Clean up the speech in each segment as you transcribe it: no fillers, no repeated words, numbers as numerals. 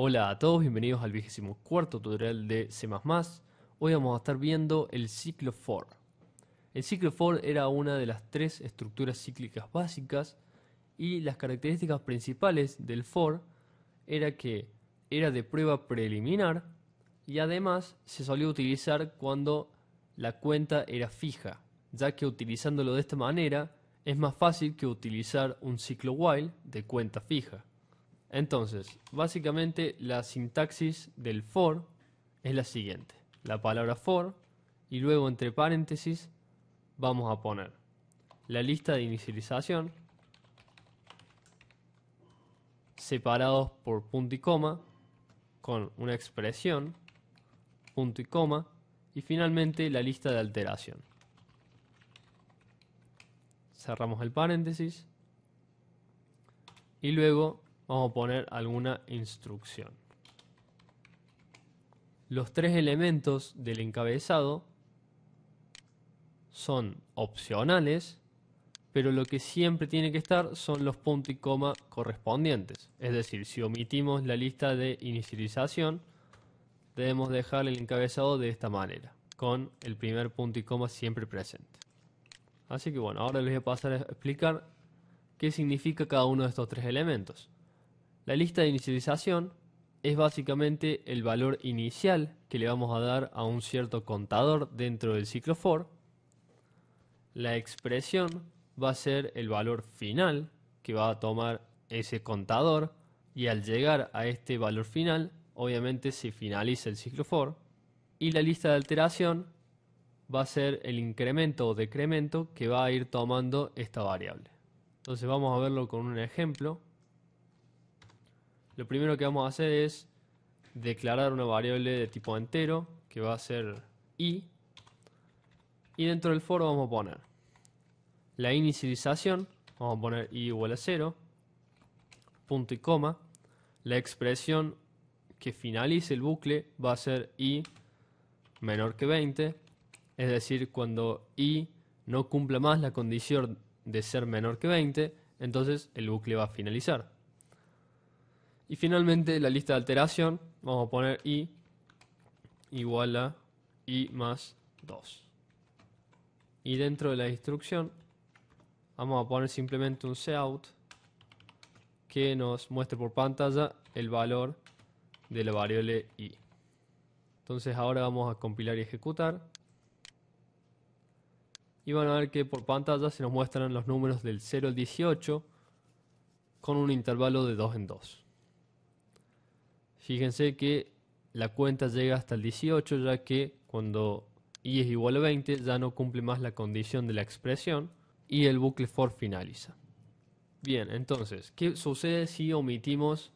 Hola a todos, bienvenidos al 24º tutorial de C++. Hoy vamos a estar viendo el ciclo for. El ciclo for era una de las tres estructuras cíclicas básicas y las características principales del for era que era de prueba preliminar y además se solía utilizar cuando la cuenta era fija, ya que utilizándolo de esta manera es más fácil que utilizar un ciclo while de cuenta fija. Entonces, básicamente la sintaxis del for es la siguiente. La palabra for y luego entre paréntesis vamos a poner la lista de inicialización separados por punto y coma con una expresión, punto y coma, y finalmente la lista de alteración. Cerramos el paréntesis y luego vamos a poner alguna instrucción. Los tres elementos del encabezado son opcionales, pero lo que siempre tiene que estar son los puntos y coma correspondientes. Es decir, si omitimos la lista de inicialización, debemos dejar el encabezado de esta manera, con el primer punto y coma siempre presente. Así que bueno, ahora les voy a pasar a explicar qué significa cada uno de estos tres elementos. La lista de inicialización es básicamente el valor inicial que le vamos a dar a un cierto contador dentro del ciclo for. La expresión va a ser el valor final que va a tomar ese contador y al llegar a este valor final, obviamente se finaliza el ciclo for. Y la lista de alteración va a ser el incremento o decremento que va a ir tomando esta variable. Entonces vamos a verlo con un ejemplo. Lo primero que vamos a hacer es declarar una variable de tipo entero que va a ser i, y dentro del for vamos a poner la inicialización, vamos a poner i igual a 0, punto y coma, la expresión que finalice el bucle va a ser i menor que 20, es decir, cuando i no cumpla más la condición de ser menor que 20, entonces el bucle va a finalizar. Y finalmente la lista de alteración, vamos a poner i igual a i más 2. Y dentro de la instrucción vamos a poner simplemente un cout que nos muestre por pantalla el valor de la variable i. Entonces ahora vamos a compilar y ejecutar. Y van a ver que por pantalla se nos muestran los números del 0 al 18 con un intervalo de 2 en 2. Fíjense que la cuenta llega hasta el 18, ya que cuando i es igual a 20 ya no cumple más la condición de la expresión y el bucle for finaliza. Bien, entonces, ¿qué sucede si omitimos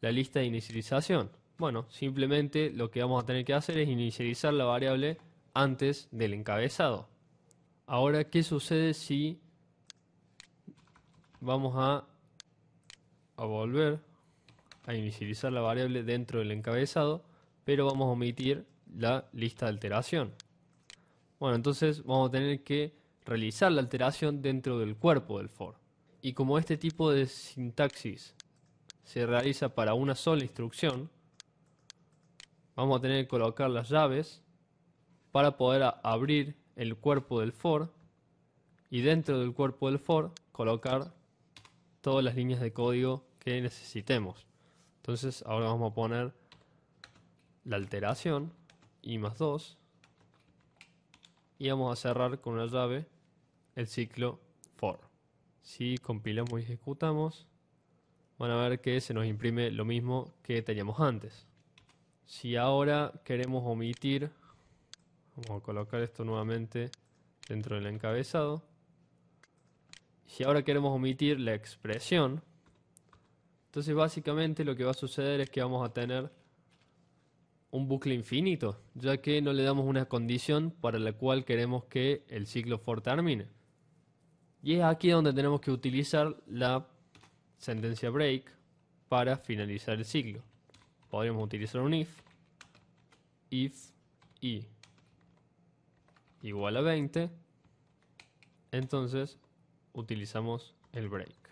la lista de inicialización? Bueno, simplemente lo que vamos a tener que hacer es inicializar la variable antes del encabezado. Ahora, ¿qué sucede si vamos a volver a inicializar la variable dentro del encabezado, pero vamos a omitir la lista de alteración? Bueno, entonces vamos a tener que realizar la alteración dentro del cuerpo del for. Y como este tipo de sintaxis se realiza para una sola instrucción, vamos a tener que colocar las llaves para poder abrir el cuerpo del for y dentro del cuerpo del for colocar todas las líneas de código que necesitemos. Entonces ahora vamos a poner la alteración i más 2 y vamos a cerrar con una llave el ciclo for. Si compilamos y ejecutamos, van a ver que se nos imprime lo mismo que teníamos antes. Si ahora queremos omitir, vamos a colocar esto nuevamente dentro del encabezado. Si ahora queremos omitir la expresión, entonces básicamente lo que va a suceder es que vamos a tener un bucle infinito, ya que no le damos una condición para la cual queremos que el ciclo for termine. Y es aquí donde tenemos que utilizar la sentencia break para finalizar el ciclo. Podríamos utilizar un if i igual a 20, entonces utilizamos el break.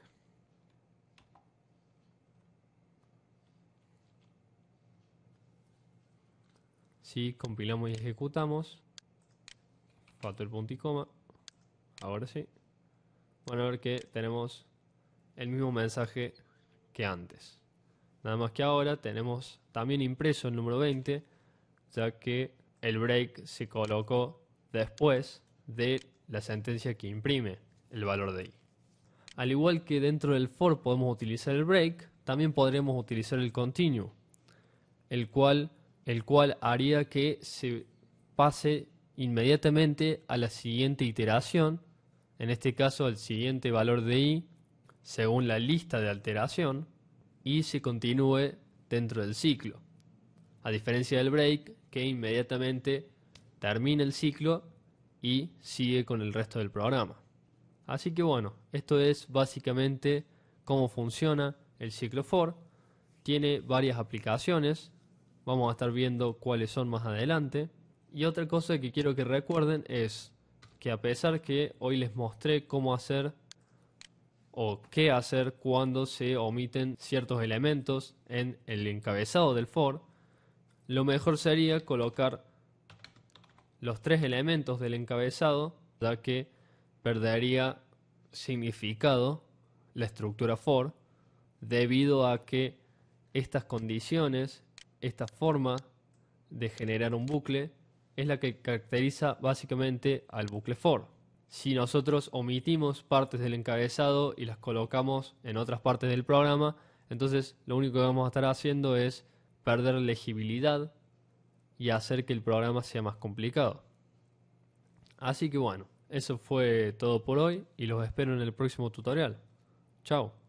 Si compilamos y ejecutamos, faltó el punto y coma, ahora sí, van a ver que tenemos el mismo mensaje que antes. Nada más que ahora tenemos también impreso el número 20, ya que el break se colocó después de la sentencia que imprime el valor de i. Al igual que dentro del for podemos utilizar el break, también podremos utilizar el continue, el cual haría que se pase inmediatamente a la siguiente iteración, en este caso al siguiente valor de i, según la lista de alteración, y se continúe dentro del ciclo. A diferencia del break, que inmediatamente termina el ciclo y sigue con el resto del programa. Así que bueno, esto es básicamente cómo funciona el ciclo for. Tiene varias aplicaciones, vamos a estar viendo cuáles son más adelante. Y otra cosa que quiero que recuerden es que a pesar que hoy les mostré cómo hacer o qué hacer cuando se omiten ciertos elementos en el encabezado del for, lo mejor sería colocar los 3 elementos del encabezado, ya que perdería significado la estructura for, debido a que estas condiciones, esta forma de generar un bucle, es la que caracteriza básicamente al bucle for. Si nosotros omitimos partes del encabezado y las colocamos en otras partes del programa, entonces lo único que vamos a estar haciendo es perder legibilidad y hacer que el programa sea más complicado. Así que bueno, eso fue todo por hoy y los espero en el próximo tutorial. Chao.